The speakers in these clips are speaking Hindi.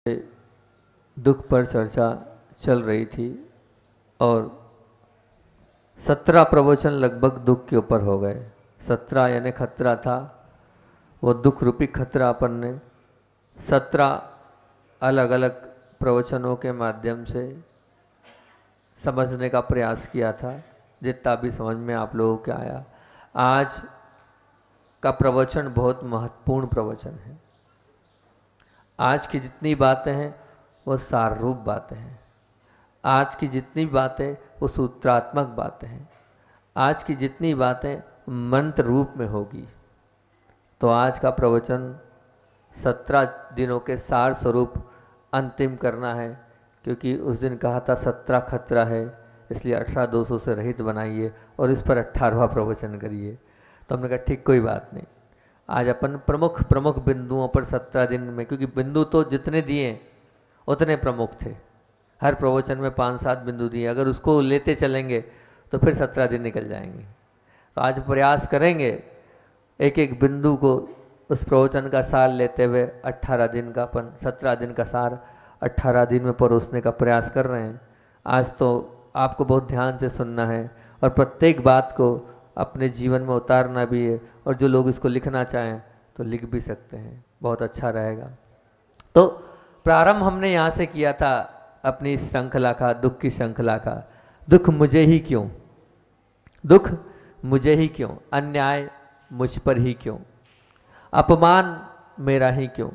दुख पर चर्चा चल रही थी और 17 प्रवचन लगभग दुख के ऊपर हो गए। 17 यानी खतरा था, वो दुख रूपी खतरा अपन ने 17 अलग अलग प्रवचनों के माध्यम से समझने का प्रयास किया था, जितना भी समझ में आप लोगों के आया। आज का प्रवचन बहुत महत्वपूर्ण प्रवचन है। आज की जितनी बातें हैं वो सार रूप बातें हैं। आज की जितनी बातें वो सूत्रात्मक बातें हैं। आज की जितनी बातें मंत्र रूप में होगी। तो आज का प्रवचन 17 दिनों के सार स्वरूप अंतिम करना है, क्योंकि उस दिन कहा था 17 खतरा है, इसलिए 18 दोषों से रहित बनाइए और इस पर 18वां प्रवचन करिए। तो हमने कहा ठीक, कोई बात नहीं। आज अपन प्रमुख प्रमुख बिंदुओं पर 17 दिन में, क्योंकि बिंदु तो जितने दिए उतने प्रमुख थे। हर प्रवचन में 5-7 बिंदु दिए, अगर उसको लेते चलेंगे तो फिर 17 दिन निकल जाएंगे। तो आज प्रयास करेंगे एक एक बिंदु को उस प्रवचन का सार लेते हुए 18 दिन का अपन 17 दिन का सार 18 दिन में परोसने का प्रयास कर रहे हैं। आज तो आपको बहुत ध्यान से सुनना है और प्रत्येक बात को अपने जीवन में उतारना भी है, और जो लोग इसको लिखना चाहें तो लिख भी सकते हैं, बहुत अच्छा रहेगा। तो प्रारंभ हमने यहाँ से किया था अपनी श्रृंखला का, दुख की श्रृंखला का। दुख मुझे ही क्यों, दुख मुझे ही क्यों, अन्याय मुझ पर ही क्यों, अपमान मेरा ही क्यों,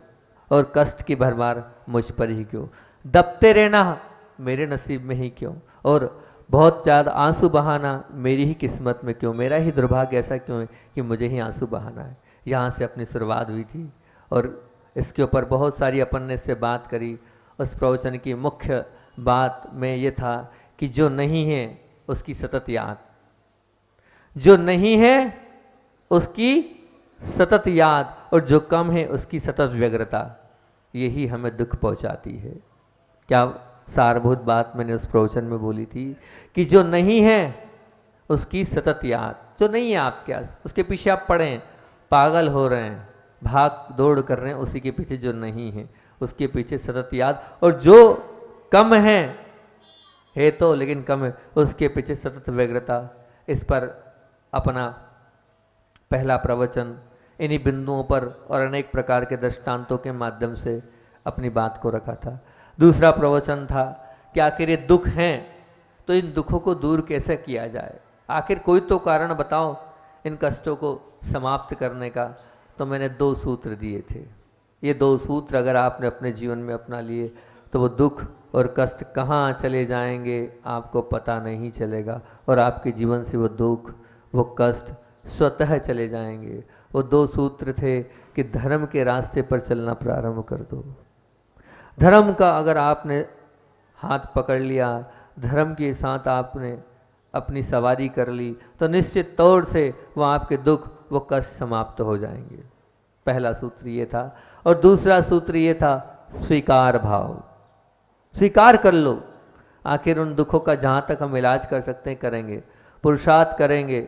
और कष्ट की भरमार मुझ पर ही क्यों, दबते रहना मेरे नसीब में ही क्यों, और बहुत ज़्यादा आंसू बहाना मेरी ही किस्मत में क्यों, मेरा ही दुर्भाग्य ऐसा क्यों है कि मुझे ही आंसू बहाना है। यहाँ से अपनी शुरुआत हुई थी और इसके ऊपर बहुत सारी अपन ने इससे बात करी। उस प्रवचन की मुख्य बात में ये था कि जो नहीं है उसकी सतत याद, जो नहीं है उसकी सतत याद, और जो कम है उसकी सतत व्यग्रता, यही हमें दुख पहुंचाती है। क्या सारभूत बात मैंने उस प्रवचन में बोली थी कि जो नहीं है उसकी सतत याद, जो नहीं है आपके पास उसके पीछे आप पड़े पागल हो रहे हैं, भाग दौड़ कर रहे हैं, उसी के पीछे जो नहीं है उसके पीछे सतत याद, और जो कम है तो लेकिन कम है उसके पीछे सतत व्यग्रता। इस पर अपना पहला प्रवचन इन्हीं बिंदुओं पर और अनेक प्रकार के दृष्टांतों के माध्यम से अपनी बात को रखा था। दूसरा प्रवचन था कि आखिर ये दुख हैं तो इन दुखों को दूर कैसे किया जाए, आखिर कोई तो कारण बताओ इन कष्टों को समाप्त करने का। तो मैंने 2 सूत्र दिए थे। ये 2 सूत्र अगर आपने अपने जीवन में अपना लिए तो वो दुख और कष्ट कहाँ चले जाएंगे आपको पता नहीं चलेगा, और आपके जीवन से वो दुख वो कष्ट स्वतः चले जाएंगे। वो 2 सूत्र थे कि धर्म के रास्ते पर चलना प्रारंभ कर दो। धर्म का अगर आपने हाथ पकड़ लिया, धर्म के साथ आपने अपनी सवारी कर ली, तो निश्चित तौर से वो आपके दुख वो कष्ट समाप्त हो जाएंगे। पहला सूत्र ये था। और दूसरा सूत्र ये था स्वीकार भाव। स्वीकार कर लो, आखिर उन दुखों का जहाँ तक हम इलाज कर सकते हैं करेंगे, पुरुषार्थ करेंगे,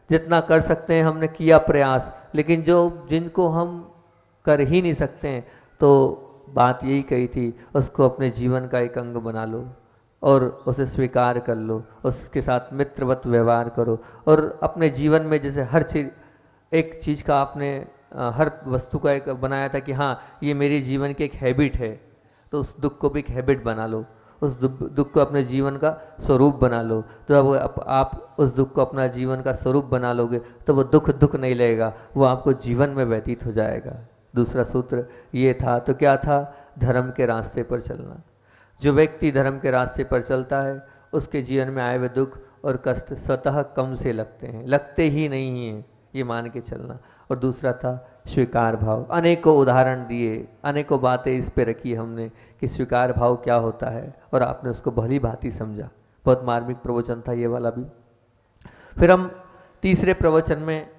जितना कर सकते हैं हमने किया प्रयास, लेकिन जिनको हम कर ही नहीं सकते हैं तो बात यही कही थी, उसको अपने जीवन का एक अंग बना लो और उसे स्वीकार कर लो, उसके साथ मित्रवत व्यवहार करो, और अपने जीवन में जैसे हर चीज एक चीज़ का आपने हर वस्तु का एक बनाया था कि हाँ ये मेरे जीवन की एक हैबिट है, तो उस दुख को भी एक हैबिट बना लो, उस दुख को अपने जीवन का स्वरूप बना लो। तो अब आप उस दुख को अपना जीवन का स्वरूप बना लोगे तो वो दुख नहीं लगेगा, वो आपको जीवन में व्यतीत हो जाएगा। दूसरा सूत्र ये था। तो क्या था? धर्म के रास्ते पर चलना। जो व्यक्ति धर्म के रास्ते पर चलता है उसके जीवन में आए हुए दुख और कष्ट स्वतः कम से लगते हैं, लगते ही नहीं हैं, ये मान के चलना। और दूसरा था स्वीकार भाव। अनेकों उदाहरण दिए, अनेकों बातें इस पे रखी हमने कि स्वीकार भाव क्या होता है, और आपने उसको भली भांति समझा। बहुत मार्मिक प्रवचन था ये वाला भी। फिर हम तीसरे प्रवचन में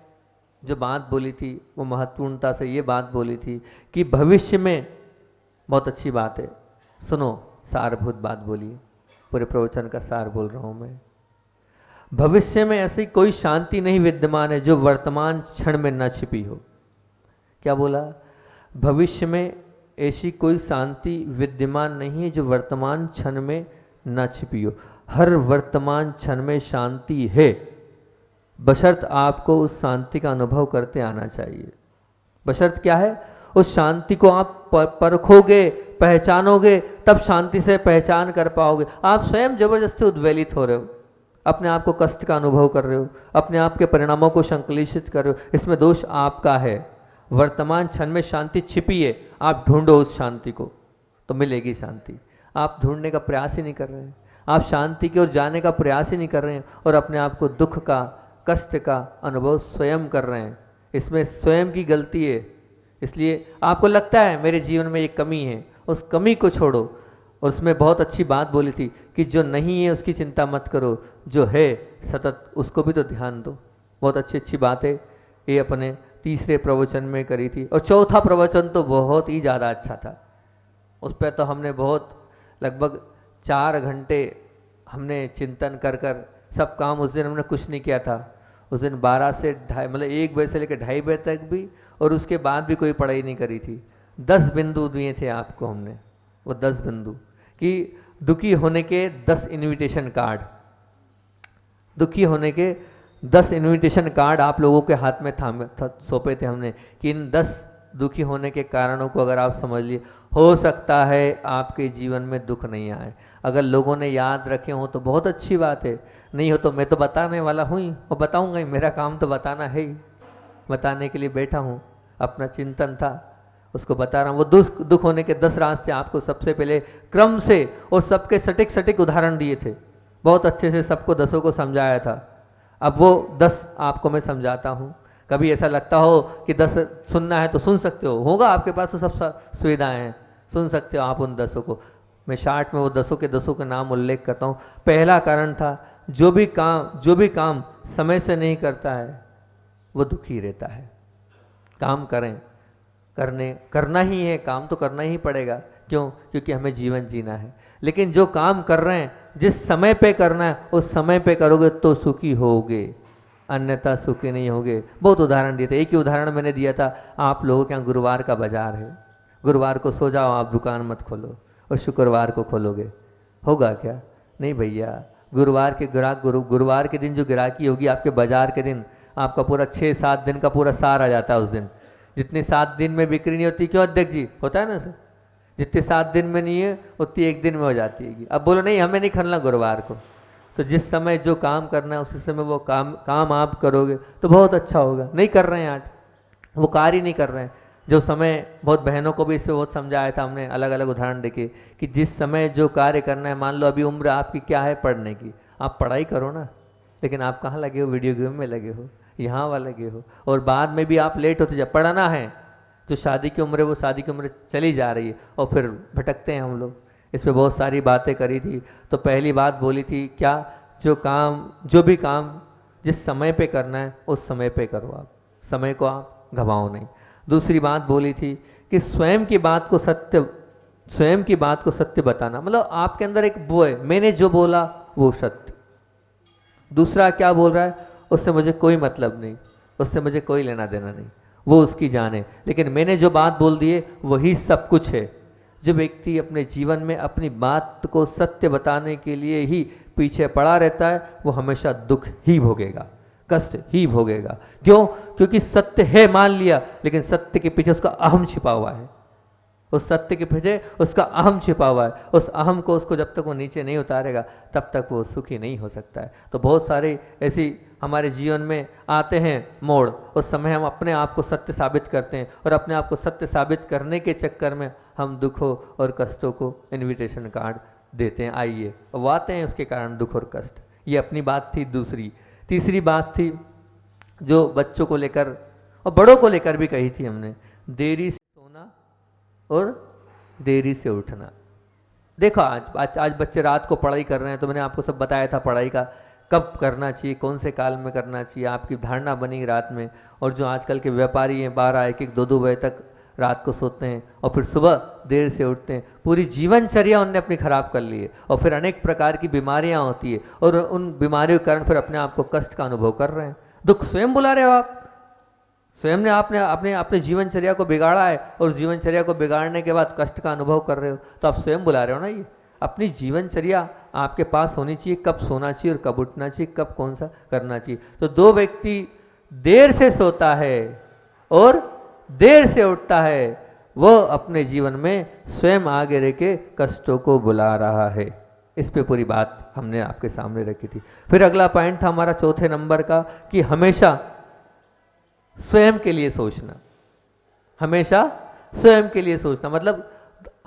जो बात बोली थी वो महत्वपूर्णता से ये बात बोली थी कि भविष्य में, बहुत अच्छी बात है, सुनो, सारभूत बात बोली, पूरे प्रवचन का सार बोल रहा हूं मैं। भविष्य में ऐसी कोई शांति नहीं विद्यमान है जो वर्तमान क्षण में न छिपी हो। क्या बोला? भविष्य में ऐसी कोई शांति विद्यमान नहीं है जो वर्तमान क्षण में न छिपी हो। हर वर्तमान क्षण में शांति है, बशर्त आपको उस शांति का अनुभव करते आना चाहिए। बशर्त क्या है? उस शांति को आप परखोगे, पहचानोगे, तब शांति से पहचान कर पाओगे। आप स्वयं जबरदस्ती उद्वेलित हो रहे हो, अपने आप को कष्ट का अनुभव कर रहे हो, अपने आप के परिणामों को संकलित कर रहे हो, इसमें दोष आपका है। वर्तमान क्षण में शांति छिपी है, आप ढूंढो उस शांति को तो मिलेगी शांति। आप ढूंढने का प्रयास ही नहीं कर रहे हैं, आप शांति की ओर जाने का प्रयास ही नहीं कर रहे हैं और अपने आप को दुख का, कष्ट का अनुभव स्वयं कर रहे हैं। इसमें स्वयं की गलती है। इसलिए आपको लगता है मेरे जीवन में एक कमी है, उस कमी को छोड़ो। और उसमें बहुत अच्छी बात बोली थी कि जो नहीं है उसकी चिंता मत करो, जो है सतत उसको भी तो ध्यान दो। बहुत अच्छी अच्छी बातें ये अपने तीसरे प्रवचन में करी थी। और चौथा प्रवचन तो बहुत ही ज़्यादा अच्छा था, उस पर तो हमने बहुत लगभग 4 घंटे हमने चिंतन कर कर सब काम। उस दिन हमने कुछ नहीं किया था, उस दिन 12 से 2:30 मतलब 1 बजे से लेकर 2:30 बजे तक भी, और उसके बाद भी कोई पढ़ाई नहीं करी थी। 10 बिंदु दिए थे आपको हमने, वो 10 बिंदु कि दुखी होने के 10 इनविटेशन कार्ड, दुखी होने के 10 इनविटेशन कार्ड आप लोगों के हाथ में सौंपे थे हमने कि इन 10 दुखी होने के कारणों को अगर आप समझ लिए, हो सकता है आपके जीवन में दुख नहीं आए। अगर लोगों ने याद रखे हों तो बहुत अच्छी बात है, नहीं हो तो मैं तो बताने वाला हूँ ही और बताऊँगा ही, मेरा काम तो बताना है ही, बताने के लिए बैठा हूँ। अपना चिंतन था उसको बता रहा हूँ। वो दुख होने के 10 रास्ते आपको सबसे पहले क्रम से और सबके सटीक सटीक उदाहरण दिए थे, बहुत अच्छे से सबको 10 को समझाया था। अब वो 10 आपको मैं समझाता हूँ। कभी ऐसा लगता हो कि 10 सुनना है तो सुन सकते हो, होगा आपके पास तो सब सुविधाएं हैं, सुन सकते हो आप उन 10 को। मैं शार्ट में वो 10 के नाम उल्लेख करता हूँ। पहला कारण था जो भी काम समय से नहीं करता है वो दुखी रहता है। काम करना ही है, काम तो करना ही पड़ेगा। क्यों? क्योंकि हमें जीवन जीना है। लेकिन जो काम कर रहे हैं जिस समय पे करना है उस समय पे करोगे तो सुखी होगे, अन्यथा सुखी नहीं होगे। बहुत उदाहरण दिए थे। एक ही उदाहरण मैंने दिया था, आप लोगों के यहाँ गुरुवार का बाजार है, गुरुवार को सो जाओ, आप दुकान मत खोलो और शुक्रवार को खोलोगे, होगा क्या? नहीं भैया, गुरुवार के ग्राहक गुरुवार के दिन जो ग्राहकी होगी आपके बाजार के दिन, आपका पूरा 6-7 दिन का पूरा सार आ जाता है उस दिन। जितनी 7 दिन में बिक्री नहीं होती, क्यों अध्यक्ष जी? होता है ना सर, जितने 7 दिन में नहीं है उतनी 1 दिन में हो जाती है। अब बोलो नहीं हमें नहीं खलना गुरुवार को, तो जिस समय जो काम करना है उसी समय वो काम आप करोगे तो बहुत अच्छा होगा। नहीं कर रहे हैं आज, वो कार्य ही नहीं कर रहे हैं। जो समय, बहुत बहनों को भी इससे बहुत समझाया था हमने, अलग अलग उदाहरण देके कि जिस समय जो कार्य करना है, मान लो अभी उम्र आपकी क्या है पढ़ने की, आप पढ़ाई करो ना, लेकिन आप कहाँ लगे हो? वीडियो गेम में लगे हो, यहाँ वाला लगे हो, और बाद में भी आप लेट होते जब पढ़ना है जो शादी की उम्र है वो शादी की उम्र चली जा रही है और फिर भटकते हैं हम लोग। इस पर बहुत सारी बातें करी थी। तो पहली बात बोली थी क्या? जो भी काम जिस समय पे करना है उस समय पे करो, आप समय को आप गंवाओ नहीं। दूसरी बात बोली थी कि स्वयं की बात को सत्य बताना, मतलब आपके अंदर एक वो है, मैंने जो बोला वो सत्य, दूसरा क्या बोल रहा है उससे मुझे कोई मतलब नहीं, उससे मुझे कोई लेना देना नहीं, वो उसकी जान है, लेकिन मैंने जो बात बोल दी है वही सब कुछ है। जो व्यक्ति अपने जीवन में अपनी बात को सत्य बताने के लिए ही पीछे पड़ा रहता है वो हमेशा दुख ही भोगेगा, कष्ट ही भोगेगा। क्यों? क्योंकि सत्य है मान लिया, लेकिन सत्य के पीछे उसका अहम छिपा हुआ है, उस सत्य के पीछे उसका अहम छिपा हुआ है। उस अहम को उसको जब तक वो नीचे नहीं उतारेगा तब तक वो सुखी नहीं हो सकता है। तो बहुत सारे ऐसी हमारे जीवन में आते हैं मोड़, उस समय हम अपने आप को सत्य साबित करते हैं और अपने आप को सत्य साबित करने के चक्कर में हम दुखों और कष्टों को इनविटेशन कार्ड देते हैं, आइए, वो आते हैं, उसके कारण दुख और कष्ट। ये अपनी बात थी। दूसरी, तीसरी बात थी जो बच्चों को लेकर और बड़ों को लेकर भी कही थी हमने, देरी से सोना और देरी से उठना। देखो आज बच्चे रात को पढ़ाई कर रहे हैं, तो मैंने आपको सब बताया था पढ़ाई का कब करना चाहिए, कौन से काल में करना चाहिए, आपकी धारणा बनी रात में। और जो आजकल के व्यापारी हैं 12, 1, 2 बजे तक रात को सोते हैं और फिर सुबह देर से उठते हैं, पूरी जीवनचर्या उनने अपनी खराब कर ली है और फिर अनेक प्रकार की बीमारियां होती है और उन बीमारियों के कारण फिर अपने आप को कष्ट का अनुभव कर रहे हैं। दुख स्वयं बुला रहे हो आप, स्वयं ने आपने अपने अपने जीवनचर्या को बिगाड़ा है और जीवनचर्या को बिगाड़ने के बाद कष्ट का अनुभव कर रहे हो, तो आप स्वयं बुला रहे हो ना। ये अपनी जीवनचर्या आपके पास होनी चाहिए, कब सोना चाहिए और कब उठना चाहिए, कब कौन सा करना चाहिए। तो दो व्यक्ति देर से सोता है और देर से उठता है, वो अपने जीवन में स्वयं आगे रह के कष्टों को बुला रहा है। इस पे पूरी बात हमने आपके सामने रखी थी। फिर अगला पॉइंट था हमारा चौथे नंबर का कि हमेशा स्वयं के लिए सोचना, हमेशा स्वयं के लिए सोचना। मतलब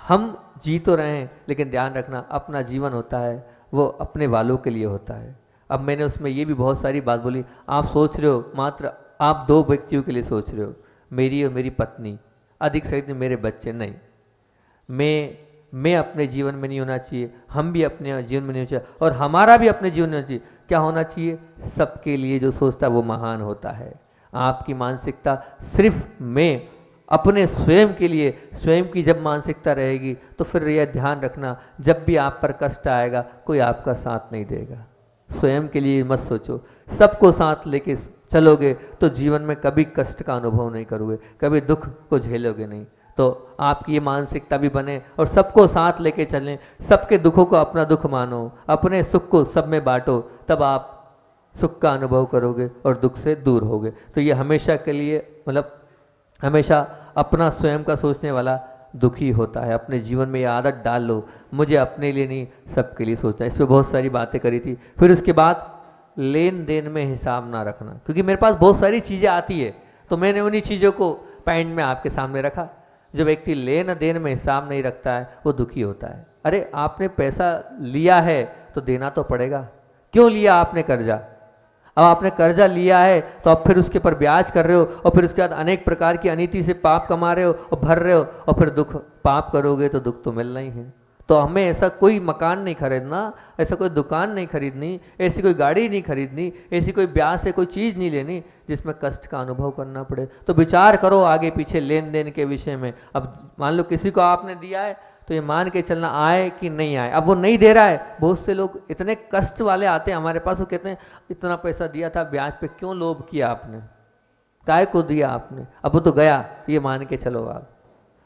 हम जी तो रहे हैं, लेकिन ध्यान रखना अपना जीवन होता है वो अपने वालों के लिए होता है। अब मैंने उसमें ये भी बहुत सारी बात बोली, आप सोच रहे हो मात्र आप दो व्यक्तियों के लिए सोच रहे हो, मेरी और मेरी पत्नी, अधिक से अधिक मेरे बच्चे नहीं। मैं अपने जीवन में नहीं होना चाहिए, हम भी अपने जीवन में नहीं होना चाहिए, और हमारा भी अपने जीवन में होना चाहिए। क्या होना चाहिए? सबके लिए जो सोचता है वो महान होता है। आपकी मानसिकता सिर्फ मैं अपने स्वयं के लिए, स्वयं की जब मानसिकता रहेगी तो फिर यह ध्यान रखना, जब भी आप पर कष्ट आएगा कोई आपका साथ नहीं देगा। स्वयं के लिए मत सोचो, सबको साथ लेके चलोगे तो जीवन में कभी कष्ट का अनुभव नहीं करोगे, कभी दुख को झेलोगे नहीं। तो आपकी ये मानसिकता भी बने और सबको साथ लेके चलें, सबके दुखों को अपना दुख मानो, अपने सुख को सब में बांटो, तब आप सुख का अनुभव करोगे और दुख से दूर होगे। तो ये हमेशा के लिए, मतलब हमेशा अपना स्वयं का सोचने वाला दुखी होता है। अपने जीवन में ये आदत डाल लो, मुझे अपने लिए नहीं सबके लिए सोचना है। इस पर बहुत सारी बातें करी थी। फिर उसके बाद लेन देन में हिसाब ना रखना, क्योंकि मेरे पास बहुत सारी चीज़ें आती है तो मैंने उन्हीं चीज़ों को पॉइंट में आपके सामने रखा। जो व्यक्ति लेन देन में हिसाब नहीं रखता है वो दुखी होता है। अरे आपने पैसा लिया है तो देना तो पड़ेगा। क्यों लिया आपने कर्जा? अब आपने कर्जा लिया है तो अब फिर उसके पर ब्याज कर रहे हो और फिर उसके बाद अनेक प्रकार की अनीति से पाप कमा रहे हो और भर रहे हो, और फिर दुख, पाप करोगे तो दुख तो मिलना ही है। तो हमें ऐसा कोई मकान नहीं खरीदना, ऐसा कोई दुकान नहीं खरीदनी, ऐसी कोई गाड़ी नहीं खरीदनी, ऐसी कोई ब्याज से कोई चीज़ नहीं लेनी जिसमें कष्ट का अनुभव करना पड़े। तो विचार करो आगे पीछे लेन देन के विषय में। अब मान लो किसी को आपने दिया है तो ये मान के चलना आए कि नहीं आए। अब वो नहीं दे रहा है, बहुत से लोग इतने कष्ट वाले आते हैं हमारे पास, वो कहते हैं इतना पैसा दिया था ब्याज पे क्यों लोभ किया आपने, काय को दिया आपने, अब वो तो गया, ये मान के चलो आप।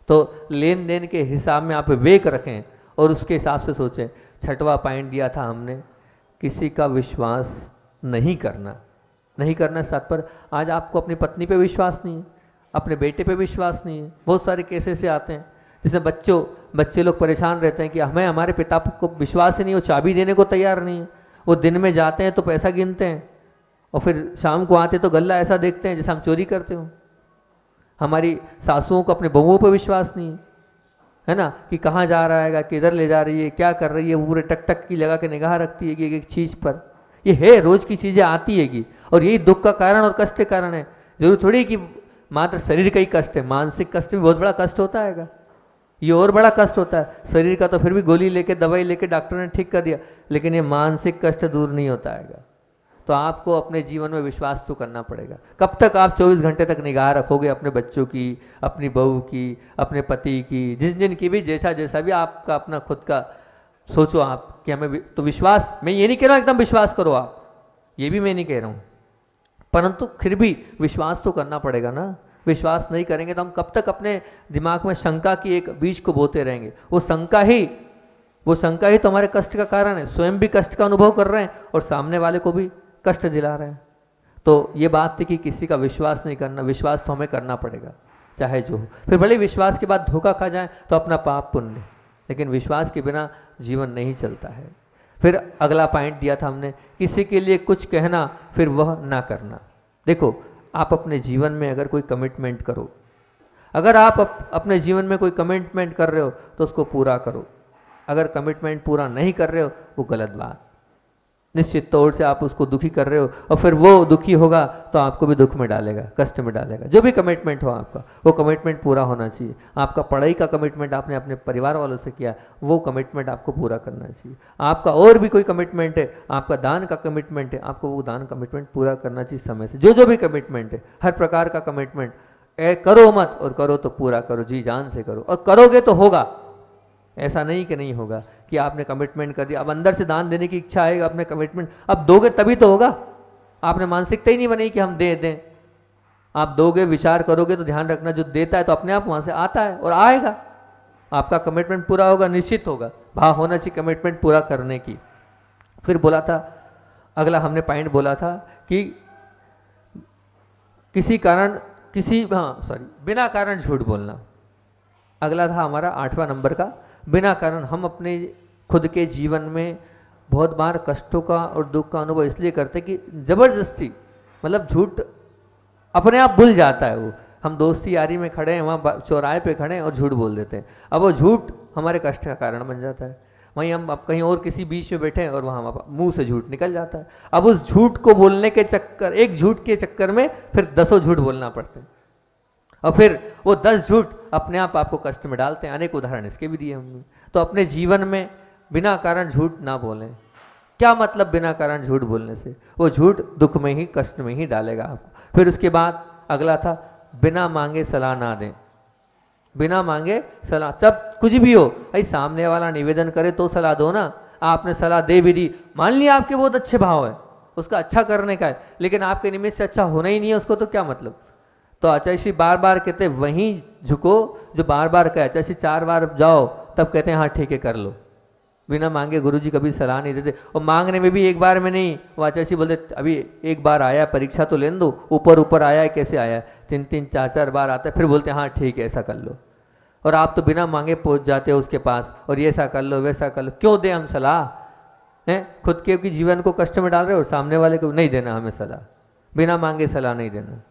तो लेन देन के हिसाब में आप विवेक रखें और उसके हिसाब से सोचें। छठवां पॉइंट दिया था हमने, किसी का विश्वास नहीं करना। नहीं करना साथ पर आज आपको अपनी पत्नी पे विश्वास नहीं है, अपने बेटे पे विश्वास नहीं है। बहुत सारे केसेस से आते हैं जिसमें बच्चे लोग परेशान रहते हैं कि हमें हमारे पिता को विश्वास ही नहीं, वो चाबी देने को तैयार नहीं है। वो दिन में जाते हैं तो पैसा गिनते हैं और फिर शाम को आते तो गल्ला ऐसा देखते हैं जैसे हम चोरी करते हो। हमारी सासुओं को अपने बहुओं पर विश्वास नहीं है ना, कि कहाँ जा रहा है, किधर ले जा रही है, क्या कर रही है, पूरे टक टक की लगा के निगाह रखती है कि एक चीज़ पर। ये है, रोज की चीज़ें आती है कि, और यही दुख का कारण और कष्ट के कारण है। जरूर थोड़ी कि मात्र शरीर का ही कष्ट है, मानसिक कष्ट भी बहुत बड़ा कष्ट होता है। ये और बड़ा कष्ट होता है। शरीर का तो फिर भी गोली लेके, दवाई लेके डॉक्टर ने ठीक कर दिया, लेकिन ये मानसिक कष्ट दूर नहीं होता है। तो आपको अपने जीवन में विश्वास तो करना पड़ेगा। कब तक आप 24 घंटे तक निगाह रखोगे अपने बच्चों की, अपनी बहू की, अपने पति की, जिन की भी, जैसा भी आपका अपना खुद का सोचो आप कि हमें तो विश्वास, मैं ये नहीं कह रहा हूँ एकदम विश्वास करो आप, ये भी मैं नहीं कह रहा हूँ, परंतु फिर भी विश्वास तो करना पड़ेगा ना। विश्वास नहीं करेंगे तो हम कब तक अपने दिमाग में शंका की एक बीज को बोते रहेंगे। वो शंका ही तो हमारे कष्ट का कारण है। स्वयं भी कष्ट का अनुभव कर रहे हैं और सामने वाले को भी कष्ट दिला रहे हैं। तो ये बात थी कि किसी का विश्वास नहीं करना, विश्वास तो हमें करना पड़ेगा चाहे जो हो। फिर भले विश्वास के बाद धोखा खा जाए तो अपना पाप पुण्य, लेकिन विश्वास के बिना जीवन नहीं चलता है। फिर अगला पॉइंट दिया था हमने, किसी के लिए कुछ कहना फिर वह ना करना। देखो, आप अपने जीवन में अगर कोई कमिटमेंट करो, अगर आप अपने जीवन में कोई कमिटमेंट कर रहे हो तो उसको पूरा करो। अगर कमिटमेंट पूरा नहीं कर रहे हो वो गलत बात, निश्चित तौर से आप उसको दुखी कर रहे हो और फिर वो दुखी होगा तो आपको भी दुख में डालेगा, कष्ट में डालेगा। जो भी कमिटमेंट हो आपका, वो कमिटमेंट पूरा होना चाहिए। आपका पढ़ाई का कमिटमेंट आपने अपने परिवार वालों से किया, वो कमिटमेंट आपको पूरा करना चाहिए। आपका और भी कोई कमिटमेंट है, आपका दान का कमिटमेंट है, आपको वो दान कमिटमेंट पूरा करना चाहिए समय से। जो भी कमिटमेंट है, हर प्रकार का कमिटमेंट करो मत, और करो तो पूरा करो, जी जान से करो, और करोगे तो होगा। ऐसा नहीं कि नहीं होगा कि आपने कमिटमेंट कर दिया, अब अंदर से दान देने की इच्छा आएगा, अपने कमिटमेंट अब दोगे तभी तो होगा। आपने मानसिकता ही नहीं बनाई कि हम दे दें, आप दोगे, विचार करोगे तो ध्यान रखना जो देता है तो अपने आप वहां से आता है और आएगा। आपका कमिटमेंट पूरा होगा, निश्चित होगा। भाव होना चाहिए कमिटमेंट पूरा करने की। फिर बोला था, अगला हमने पॉइंट बोला था कि किसी कारण बिना कारण झूठ बोलना। अगला था हमारा 8वां नंबर का, बिना कारण। हम अपने खुद के जीवन में बहुत बार कष्टों का और दुख का अनुभव इसलिए करते कि जबरदस्ती, मतलब झूठ अपने आप भूल जाता है वो। हम दोस्ती यारी में खड़े हैं, वहाँ चौराहे पे खड़े हैं और झूठ बोल देते हैं। अब वो झूठ हमारे कष्ट का कारण बन जाता है। वहीं हम अब कहीं और किसी बीच में बैठे हैं और वहाँ मुंह से झूठ निकल जाता है। अब उस झूठ को बोलने के चक्कर, एक झूठ के चक्कर में फिर 10 झूठ बोलना पड़ते हैं, और फिर वो 10 झूठ अपने आप आपको कष्ट में डालते हैं। अनेक उदाहरण इसके भी दिए हमने। तो अपने जीवन में बिना कारण झूठ ना बोलें। क्या मतलब बिना कारण झूठ बोलने से? वो झूठ दुख में ही, कष्ट में ही डालेगा आपको। फिर उसके बाद अगला था, बिना मांगे सलाह ना दें। बिना मांगे सलाह, सब कुछ भी हो भाई, सामने वाला निवेदन करे तो सलाह दो ना। आपने सलाह दे भी दी, मान लिया आपके बहुत अच्छे भाव है, उसका अच्छा करने का है, लेकिन आपके निमित्त से अच्छा होना ही नहीं है उसको, तो क्या मतलब? तो आचार्य श्री बार बार कहते वहीं झुको जो बार बार कहे। आचार्य श्री 4 बार जाओ तब कहते हैं हाँ ठीक है कर लो। बिना मांगे गुरुजी कभी सलाह नहीं देते, और मांगने में भी एक बार में नहीं। वो आचार्य श्री बोलते अभी एक बार आया, परीक्षा तो लेने दो, ऊपर ऊपर आया है, कैसे आया है, 3-3 4-4 बार आता है, फिर बोलते हैं हाँ ठीक है ऐसा कर लो। और आप तो बिना मांगे पहुंच जाते हो उसके पास, और ये ऐसा कर लो वैसा कर लो। क्यों दें हम सलाह? हैं, खुद के भी जीवन को कष्ट में डाल रहे हो और सामने वाले को नहीं देना हमें सलाह। बिना मांगे सलाह नहीं देना।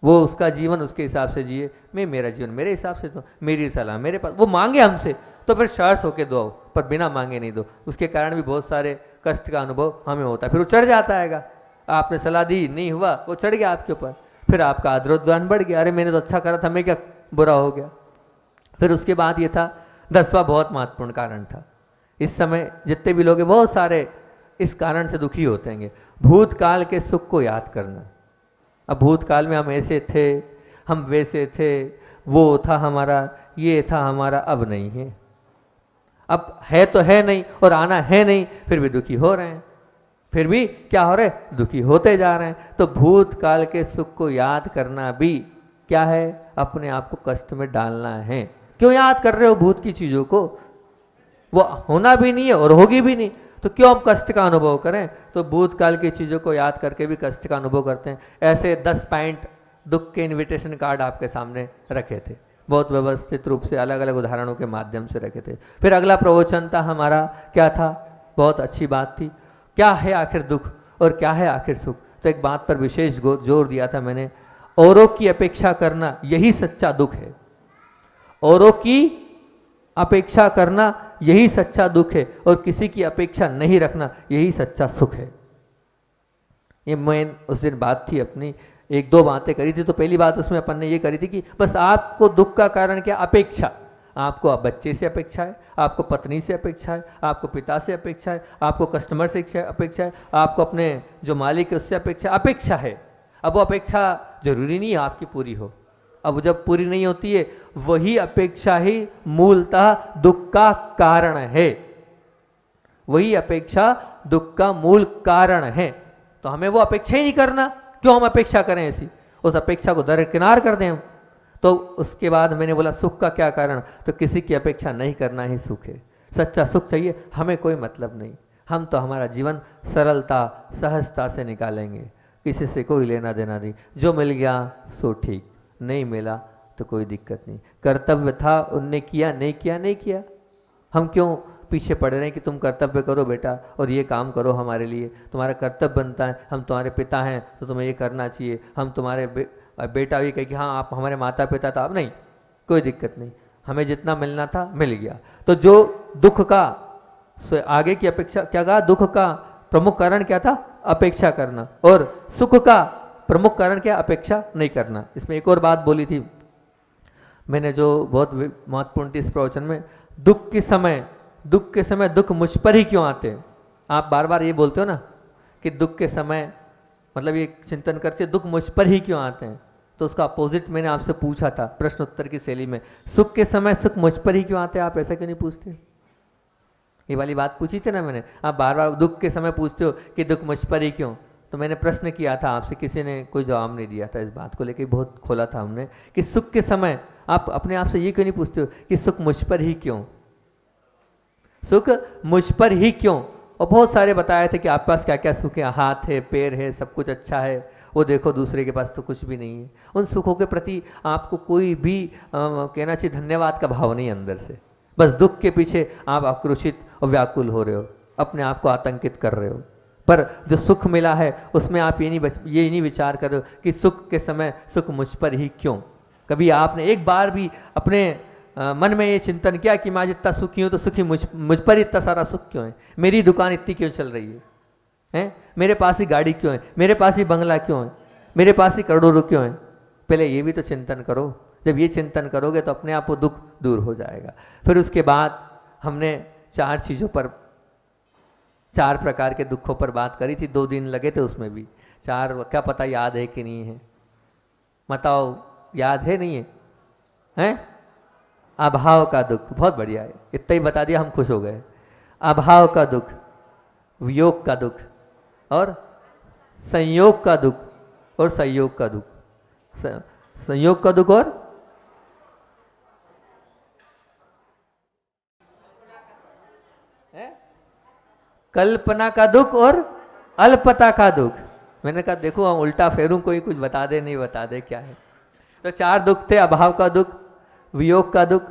वो उसका जीवन उसके हिसाब से जिए, मैं मेरा जीवन मेरे हिसाब से, तो मेरी सलाह मेरे पास। वो मांगे हमसे तो फिर शर्त होके दो, पर बिना मांगे नहीं दो। उसके कारण भी बहुत सारे कष्ट का अनुभव हमें होता है। फिर वो चढ़ जाता है, आपने सलाह दी नहीं हुआ, वो चढ़ गया आपके ऊपर, फिर आपका आदरोद्वान बढ़ गया, अरे मैंने तो अच्छा करा था, मैं क्या बुरा हो गया। फिर उसके बाद ये था 10वां बहुत महत्वपूर्ण कारण था। इस समय जितने भी लोग हैं बहुत सारे इस कारण से दुखी होते हैं, भूतकाल के सुख को याद करना। अब भूतकाल में हम ऐसे थे, हम वैसे थे, वो था हमारा, ये था हमारा, अब नहीं है। अब है तो है नहीं और आना है नहीं, फिर भी दुखी हो रहे हैं। फिर भी क्या हो रहे हैं? दुखी होते जा रहे हैं। तो भूतकाल के सुख को याद करना भी क्या है? अपने आप को कष्ट में डालना है। क्यों याद कर रहे हो भूत की चीजों को? वो होना भी नहीं है और होगी भी नहीं, तो क्यों हम कष्ट का अनुभव करें? तो भूतकाल की चीज़ों को याद करके भी कष्ट का अनुभव करते हैं। ऐसे 10 पॉइंट दुख के इनविटेशन कार्ड आपके सामने रखे थे, बहुत व्यवस्थित रूप से अलग अलग उदाहरणों के माध्यम से रखे थे। फिर अगला प्रवचन था हमारा, क्या था? बहुत अच्छी बात थी, क्या है आखिर दुख और क्या है आखिर सुख। तो एक बात पर विशेष जोर दिया था मैंने, औरों की अपेक्षा करना यही सच्चा दुख है। औरों की अपेक्षा करना यही सच्चा दुख है, और किसी की अपेक्षा नहीं रखना यही सच्चा सुख है। ये मैं उस दिन बात थी अपनी, 1-2 बातें करी थी। तो पहली बात उसमें अपन ने ये करी थी कि बस आपको दुख का कारण क्या? अपेक्षा। आपको बच्चे से अपेक्षा है, आपको पत्नी से अपेक्षा है, आपको पिता से अपेक्षा है, आपको कस्टमर से अपेक्षा है, आपको अपने जो मालिक है उससे अपेक्षा है। अब वो अपेक्षा जरूरी नहीं है आपकी पूरी हो। अब जब पूरी नहीं होती है, वही अपेक्षा ही मूलतः दुख का कारण है। वही अपेक्षा दुख का मूल कारण है। तो हमें वो अपेक्षा ही नहीं करना। क्यों हम अपेक्षा करें ऐसी? उस अपेक्षा को दरकिनार कर दें हम। तो उसके बाद मैंने बोला सुख का क्या कारण? तो किसी की अपेक्षा नहीं करना ही सुख है। सच्चा सुख चाहिए, हमें कोई मतलब नहीं। हम तो हमारा जीवन सरलता सहजता से निकालेंगे, किसी से कोई लेना देना नहीं। जो मिल गया सो ठीक, नहीं मिला तो कोई दिक्कत नहीं। कर्तव्य था, उनने किया, नहीं किया नहीं किया। हम क्यों पीछे पड़ रहे हैं कि तुम कर्तव्य करो बेटा और ये काम करो हमारे लिए, तुम्हारा कर्तव्य बनता है, हम तुम्हारे पिता हैं तो तुम्हें ये करना चाहिए। हम तुम्हारे बेटा भी कहे कि हाँ आप हमारे माता पिता था, अब नहीं, कोई दिक्कत नहीं, हमें जितना मिलना था मिल गया। तो जो दुख का आगे की अपेक्षा, क्या कहा? दुख का प्रमुख कारण क्या था? अपेक्षा करना। और सुख का प्रमुख कारण क्या? अपेक्षा नहीं करना। इसमें एक और बात बोली थी मैंने जो बहुत महत्वपूर्ण थी इस प्रवचन में, दुख के समय दुख मुझ पर ही क्यों आते हैं? आप बार बार ये बोलते हो ना कि दुख के समय, मतलब ये चिंतन करते दुख मुझ पर ही क्यों आते हैं। तो उसका अपोजिट मैंने आपसे पूछा था प्रश्न उत्तर की शैली में, सुख के समय सुख मुझ पर ही क्यों आते हैं? आप ऐसा क्यों नहीं पूछते? ये वाली बात पूछी थी ना मैंने। आप बार बार दुख के समय पूछते हो कि दुख मुझ पर ही क्यों। तो मैंने प्रश्न किया था आपसे, किसी ने कोई जवाब नहीं दिया था इस बात को लेकर, बहुत खोला था हमने कि सुख के समय आप अपने आप से ये क्यों नहीं पूछते हो कि सुख मुझ पर ही क्यों, सुख मुझ पर ही क्यों। और बहुत सारे बताए थे कि आपके पास क्या क्या सुख है, हाथ है, पैर है, सब कुछ अच्छा है, वो देखो दूसरे के पास तो कुछ भी नहीं है। उन सुखों के प्रति आपको कोई भी कहना चाहिए धन्यवाद का भाव नहीं अंदर से, बस दुख के पीछे आप आक्रोशित और व्याकुल हो रहे हो, अपने आप को आतंकित कर रहे हो। पर जो सुख मिला है उसमें आप ये नहीं विचार कर रहे हो कि सुख के समय सुख मुझ पर ही क्यों। कभी आपने एक बार भी अपने मन में ये चिंतन किया कि मैं आज इतना सुखी हूँ तो सुखी मुझ पर इतना सारा सुख क्यों है, मेरी दुकान इतनी क्यों चल रही है, मेरे पास ही गाड़ी क्यों है, मेरे पास ही बंगला क्यों है, मेरे पास ही करोड़ों क्यों है। पहले ये भी तो चिंतन करो। जब ये चिंतन करोगे तो अपने आप वो दुख दूर हो जाएगा। फिर उसके बाद हमने 4 चीज़ों पर, 4 प्रकार के दुखों पर बात करी थी। 2 दिन लगे थे उसमें भी। 4 क्या पता याद है कि नहीं है, बताओ याद है नहीं है, हैं? अभाव का दुख, बहुत बढ़िया है, इतना ही बता दिया हम खुश हो गए। अभाव का दुख, वियोग का दुख और संयोग का दुख और संयोग का दुख, संयोग का दुख और कल्पना का दुख और अल्पता का दुख। मैंने कहा देखो हम उल्टा फेरूं, कोई कुछ बता दे नहीं बता दे क्या है। तो 4 दुख थे, अभाव का दुख, वियोग का दुख,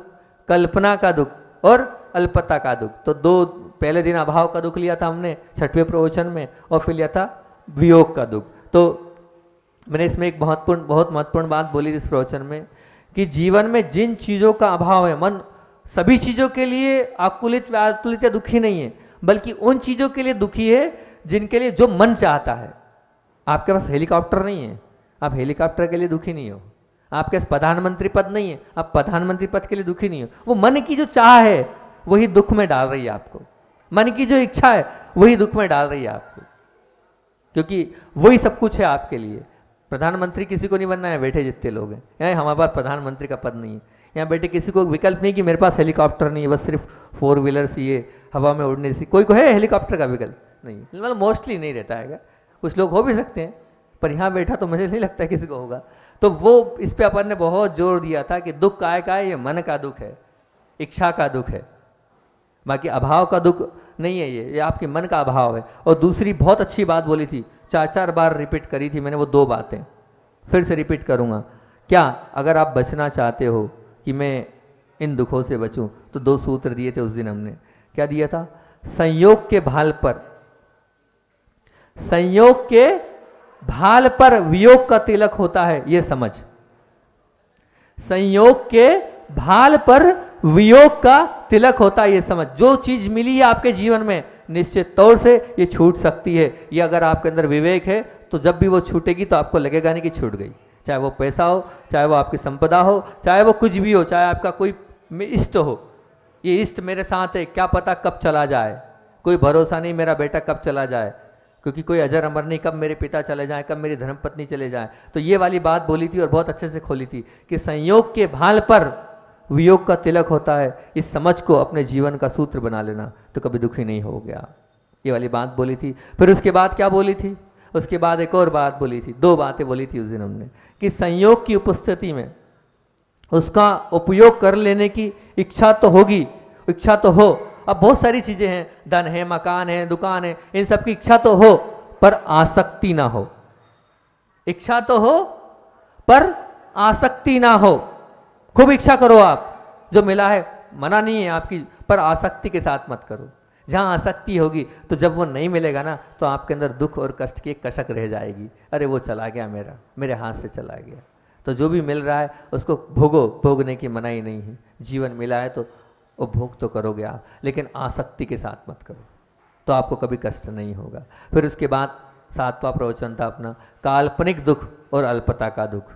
कल्पना का दुख और अल्पता का दुख। तो 2 पहले दिन अभाव का दुख लिया था हमने 6वें प्रवचन में, और फिर लिया था वियोग का दुख। तो मैंने इसमें एक बहुत महत्वपूर्ण बात बोली थी इस प्रवचन में कि जीवन में जिन चीज़ों का अभाव है, मन सभी चीज़ों के लिए आकुलित व्याकुलित या दुखी नहीं है, बल्कि उन चीज़ों के लिए दुखी है जिनके लिए जो मन चाहता है। आपके पास हेलीकॉप्टर नहीं है, आप हेलीकॉप्टर के लिए दुखी नहीं हो। आपके पास प्रधानमंत्री पद नहीं है, आप प्रधानमंत्री पद के लिए दुखी नहीं हो। वो मन की जो चाह है वही दुख में डाल रही है आपको, मन की जो इच्छा है वही दुख में डाल रही है आपको, क्योंकि वही सब कुछ है आपके लिए। प्रधानमंत्री किसी को नहीं बनना है, बैठे जितने लोग हैं यहाँ, हमारे पास प्रधानमंत्री का पद नहीं है। यहाँ बैठे किसी को विकल्प नहीं कि मेरे पास हेलीकॉप्टर नहीं है, बस सिर्फ 4 व्हीलर्स ये हवा में उड़ने से। कोई को है हेलीकॉप्टर का विकल्प? नहीं, मतलब मोस्टली नहीं रहता है। कुछ लोग हो भी सकते हैं, पर यहाँ बैठा तो मुझे नहीं लगता किसी को होगा। तो वो इस पे अपन ने बहुत जोर दिया था कि दुख काय का है, ये मन का दुख है, इच्छा का दुख है, बाकी अभाव का दुख नहीं है। ये आपके मन का अभाव है। और दूसरी बहुत अच्छी बात बोली थी, 4 बार रिपीट करी थी मैंने वो 2 बातें, फिर से रिपीट करूँगा। क्या अगर आप बचना चाहते हो कि मैं इन दुखों से बचूं, तो 2 सूत्र दिए थे उस दिन हमने। क्या दिया था? संयोग के भाल पर, संयोग के भाल पर वियोग का तिलक होता है, ये समझ। संयोग के भाल पर वियोग का तिलक होता है, ये समझ। जो चीज मिली है आपके जीवन में निश्चित तौर से ये छूट सकती है। ये अगर आपके अंदर विवेक है तो जब भी वो छूटेगी तो आपको लगेगा नहीं कि छूट गई। चाहे वो पैसा हो, चाहे वो आपकी संपदा हो, चाहे वो कुछ भी हो, चाहे आपका कोई इष्ट हो। ये इष्ट मेरे साथ है, क्या पता कब चला जाए, कोई भरोसा नहीं मेरा बेटा कब चला जाए, क्योंकि कोई अजर अमर नहीं, कब मेरे पिता चले जाएं, कब मेरी धर्मपत्नी चले जाएं। तो ये वाली बात बोली थी और बहुत अच्छे से खोली थी कि संयोग के भाल पर वियोग का तिलक होता है। इस समझ को अपने जीवन का सूत्र बना लेना तो कभी दुखी नहीं हो गया। ये वाली बात बोली थी। फिर उसके बाद क्या बोली थी? उसके बाद एक और बात बोली थी, 2 बातें बोली थी उस दिन हमने कि संयोग की उपस्थिति में उसका उपयोग कर लेने की इच्छा तो होगी, इच्छा तो हो। अब बहुत सारी चीजें हैं, धन है, मकान है, दुकान है, इन सब की इच्छा तो हो पर आसक्ति ना हो। इच्छा तो हो पर आसक्ति ना हो। खूब इच्छा करो आप, जो मिला है मना नहीं है आपकी, पर आसक्ति के साथ मत करो। जहां आसक्ति होगी तो जब वो नहीं मिलेगा ना तो आपके अंदर दुख और कष्ट की एक कसक रह जाएगी। अरे वो चला गया, मेरे हाथ से चला गया। तो जो भी मिल रहा है उसको भोगो, भोगने की मनाही नहीं है। जीवन मिला है तो उपभोग तो करोगे आप, लेकिन आसक्ति के साथ मत करो, तो आपको कभी कष्ट नहीं होगा। फिर उसके बाद 7वां प्रवचन था अपना काल्पनिक दुख और अल्पता का दुख।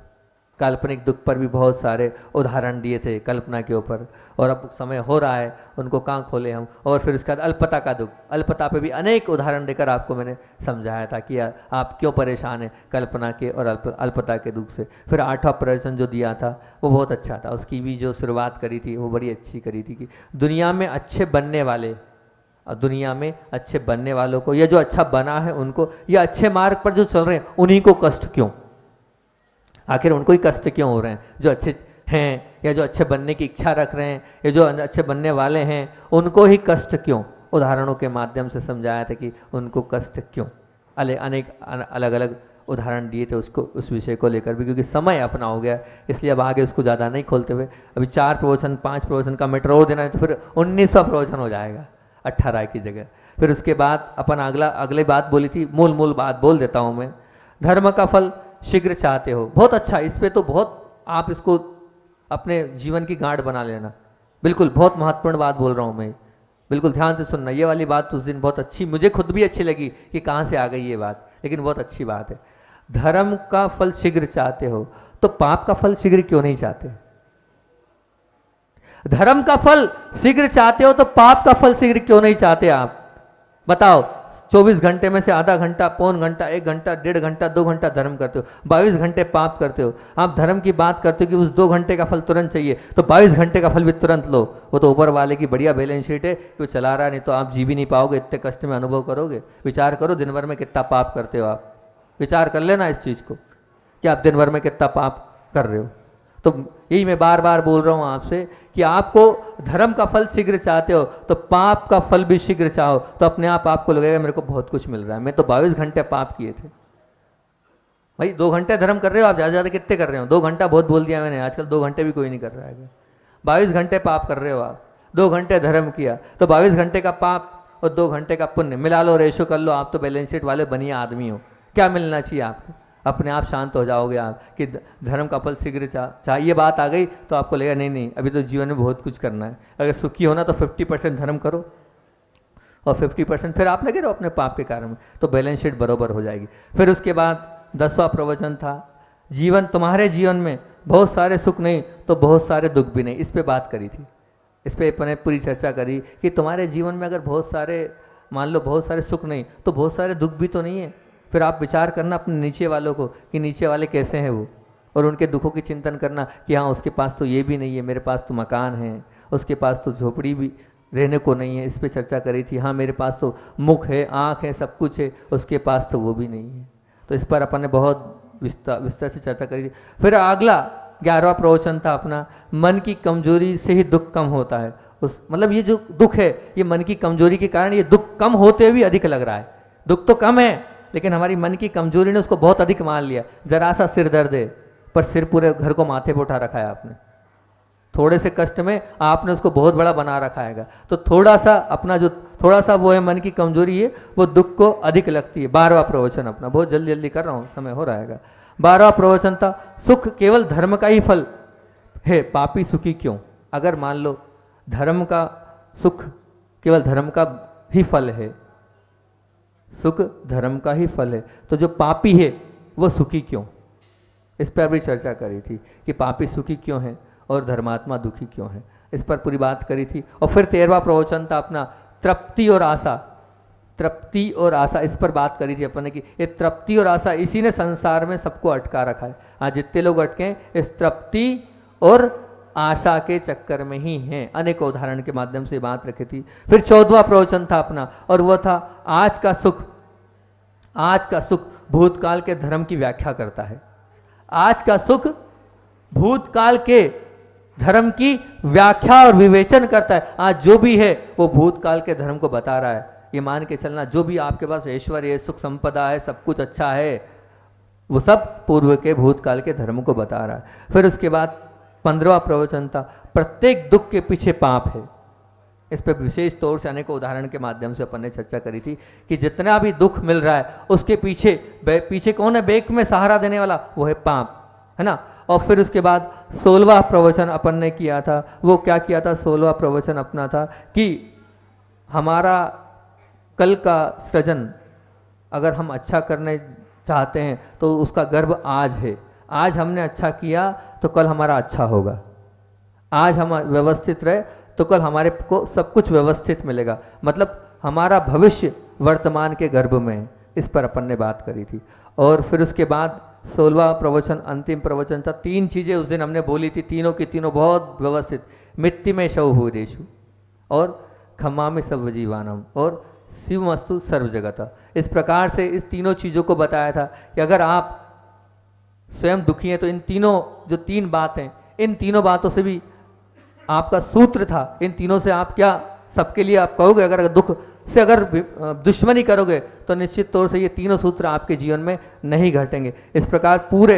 काल्पनिक दुख पर भी बहुत सारे उदाहरण दिए थे कल्पना के ऊपर, और अब समय हो रहा है उनको कहाँ खोले हम। और फिर उसके बाद अल्पता का दुख, अल्पता पे भी अनेक उदाहरण देकर आपको मैंने समझाया था कि आप क्यों परेशान हैं कल्पना के और अल्पता के दुख से। फिर 8वां प्रवचन जो दिया था वो बहुत अच्छा था, उसकी भी जो शुरुआत करी थी वो बड़ी अच्छी करी थी कि दुनिया में अच्छे बनने वाले और दुनिया में अच्छे बनने वालों को या जो अच्छा बना है उनको या अच्छे मार्ग पर जो चल रहे हैं उन्हीं को कष्ट क्यों? आखिर उनको ही कष्ट क्यों हो रहे हैं? जो अच्छे हैं या जो अच्छे बनने की इच्छा रख रहे हैं या जो अच्छे बनने वाले हैं उनको ही कष्ट क्यों? उदाहरणों के माध्यम से समझाया था कि उनको कष्ट क्यों। अनेक अलग अलग उदाहरण दिए थे उसको, उस विषय को लेकर भी, क्योंकि समय अपना हो गया इसलिए अब आगे उसको ज़्यादा नहीं खोलते हुए अभी 4 प्रवचन 5 प्रवचन का मैटर और देना है तो फिर 1900 प्रवचन हो जाएगा 18 की जगह। फिर उसके बाद अपन अगले बात बोली थी, मूल बात बोल देता हूँ मैं। धर्म का फल शीघ्र चाहते हो, बहुत अच्छा, इस पर तो बहुत आप इसको अपने जीवन की गांठ बना लेना। बिल्कुल बहुत महत्वपूर्ण बात बोल रहा हूँ मैं, बिल्कुल ध्यान से सुनना। ये वाली बात उस दिन बहुत अच्छी, मुझे खुद भी अच्छी लगी कि कहाँ से आ गई ये बात, लेकिन बहुत अच्छी बात है। धर्म का फल शीघ्र चाहते हो तो पाप का फल शीघ्र क्यों नहीं चाहते? धर्म का फल शीघ्र चाहते हो तो पाप का फल शीघ्र क्यों नहीं चाहते? आप बताओ। 24 घंटे में से आधा घंटा, पौन घंटा, 1 घंटा, 1.5 घंटा, 2 घंटा धर्म करते हो, 22 घंटे पाप करते हो। आप धर्म की बात करते हो कि उस 2 घंटे का फल तुरंत चाहिए, तो 22 घंटे का फल भी तुरंत लो। वो तो ऊपर वाले की बढ़िया बैलेंस शीट है कि वो चला रहा है, नहीं तो आप जी भी नहीं पाओगे, इतने कष्ट में अनुभव करोगे। विचार करो दिन भर में कितना पाप करते हो आप, विचार कर लेना इस चीज़ को कि आप दिन भर में कितना पाप कर रहे हो। तो यही मैं बार बार बोल रहा हूँ आपसे कि आपको धर्म का फल शीघ्र चाहते हो तो पाप का फल भी शीघ्र चाहो, तो अपने आप आपको लगेगा मेरे को बहुत कुछ मिल रहा है। मैं तो 22 घंटे पाप किए थे भाई। 2 घंटे धर्म कर रहे हो आप, ज़्यादा ज़्यादा कितने कर रहे हो? 2 घंटा बहुत बोल दिया मैंने, आजकल 2 घंटे भी कोई नहीं कर रहा है। 22 घंटे पाप कर रहे हो आप, 2 घंटे धर्म किया, तो 22 घंटे का पाप और 2 घंटे का पुण्य मिला लो, रेशो कर लो, आप तो बैलेंस शीट वाले बनिए आदमी हो। क्या मिलना चाहिए आपको? अपने आप शांत हो जाओगे आप कि धर्म का फल शीघ्र चाहिए। बात आ गई तो आपको लगेगा नहीं नहीं अभी तो जीवन में बहुत कुछ करना है। अगर सुखी होना तो 50% धर्म करो और 50% फिर आप लगे रहो अपने पाप के कारण में, तो बैलेंस शीट बरोबर हो जाएगी। फिर उसके बाद 10वां प्रवचन था, जीवन तुम्हारे जीवन में बहुत सारे सुख नहीं तो बहुत सारे दुख भी नहीं। इस पर बात करी थी, इस पर अपने पूरी चर्चा करी कि तुम्हारे जीवन में अगर बहुत सारे, मान लो बहुत सारे सुख नहीं तो बहुत सारे दुख भी तो नहीं है। फिर आप विचार करना अपने नीचे वालों को कि नीचे वाले कैसे हैं वो, और उनके दुखों की चिंतन करना कि हाँ उसके पास तो ये भी नहीं है, मेरे पास तो मकान है, उसके पास तो झोपड़ी भी रहने को नहीं है। इस पे चर्चा करी थी। हाँ मेरे पास तो मुख है, आँख है, सब कुछ है, उसके पास तो वो भी नहीं है। तो इस पर अपन ने बहुत विस्तार से चर्चा करी थी। फिर अगला 11वां प्रवचन था अपना, मन की कमजोरी से ही दुख कम होता है। उस मतलब ये जो दुख है ये मन की कमजोरी के कारण, ये दुख कम होते हुए भी अधिक लग रहा है। दुख तो कम है लेकिन हमारी मन की कमजोरी ने उसको बहुत अधिक मान लिया। जरा सा सिर दर्द है पर सिर पूरे घर को माथे पर उठा रखा है आपने, थोड़े से कष्ट में आपने उसको बहुत बड़ा बना रखा है। तो थोड़ा सा अपना जो थोड़ा सा वो है मन की कमजोरी है, वो दुख को अधिक लगती है। 12वां प्रवचन अपना, बहुत जल्दी जल्दी कर रहा हूँ, समय हो रहेगा। 12वां प्रवचन था, सुख केवल धर्म का ही फल है, पापी सुखी क्यों? अगर मान लो धर्म का सुख केवल धर्म का ही फल है, सुख धर्म का ही फल है, तो जो पापी है वो सुखी क्यों? इस पर भी चर्चा करी थी कि पापी सुखी क्यों है और धर्मात्मा दुखी क्यों है, इस पर पूरी बात करी थी। और फिर 13वां प्रवचन था अपना, तृप्ति और आशा। तृप्ति और आशा, इस पर बात करी थी अपन ने कि ये तृप्ति और आशा इसी ने संसार में सबको अटका रखा है। आज जितने लोग अटके इस तृप्ति और आशा के चक्कर में ही हैं। अनेक उदाहरण के माध्यम से बात रखी थी। फिर 14वां प्रवचन था अपना, और वह था आज का सुख। आज का सुख भूतकाल के धर्म की व्याख्या करता है। आज का सुख भूतकाल के धर्म की व्याख्या और विवेचन करता है। आज जो भी है वो भूतकाल के धर्म को बता रहा है। ये मान के चलना, जो भी आपके पास ऐश्वर्य है, सुख संपदा है, सब कुछ अच्छा है, वो सब पूर्व के भूतकाल के धर्म को बता रहा है। फिर उसके बाद 15वां प्रवचन था, प्रत्येक दुख के पीछे पाप है। इस पर विशेष तौर से अनेक उदाहरण के माध्यम से अपन ने चर्चा करी थी कि जितना भी दुख मिल रहा है उसके पीछे कौन है बेक में सहारा देने वाला? वो है पाप, है ना। और फिर उसके बाद 16वां प्रवचन अपन ने किया था। वो क्या किया था? 16वां प्रवचन अपना था कि हमारा कल का सृजन अगर हम अच्छा करने चाहते हैं तो उसका गर्भ आज है। आज हमने अच्छा किया तो कल हमारा अच्छा होगा। आज हम व्यवस्थित रहे तो कल हमारे को सब कुछ व्यवस्थित मिलेगा। मतलब हमारा भविष्य वर्तमान के गर्भ में है। इस पर अपन ने बात करी थी। और फिर उसके बाद 16वां प्रवचन अंतिम प्रवचन था। 3 चीज़ें उस दिन हमने बोली थी, तीनों की तीनों बहुत व्यवस्थित। मित्ति में शव भूदेशु, और खमामि सब जीवानम और शिवमस्तु सर्व जगत। इस प्रकार से इस तीनों चीज़ों को बताया था कि अगर आप स्वयं दुखी हैं तो इन तीनों जो तीन बातें, इन तीनों बातों से भी आपका सूत्र था, इन तीनों से आप क्या सबके लिए आप कहोगे, अगर दुख से अगर दुश्मनी करोगे तो निश्चित तौर से ये तीनों सूत्र आपके जीवन में नहीं घटेंगे। इस प्रकार पूरे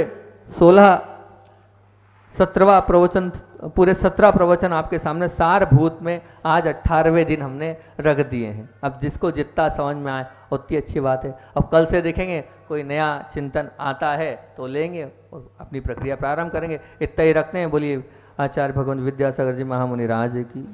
17वां प्रवचन, पूरे 17 प्रवचन आपके सामने सारभूत में आज 18वें दिन हमने रख दिए हैं। अब जिसको जितना समझ में आए उतनी अच्छी बात है। अब कल से देखेंगे कोई नया चिंतन आता है तो लेंगे और अपनी प्रक्रिया प्रारंभ करेंगे। इतना ही रखते हैं। बोलिए आचार्य भगवान विद्यासागर जी महामुनि राज की।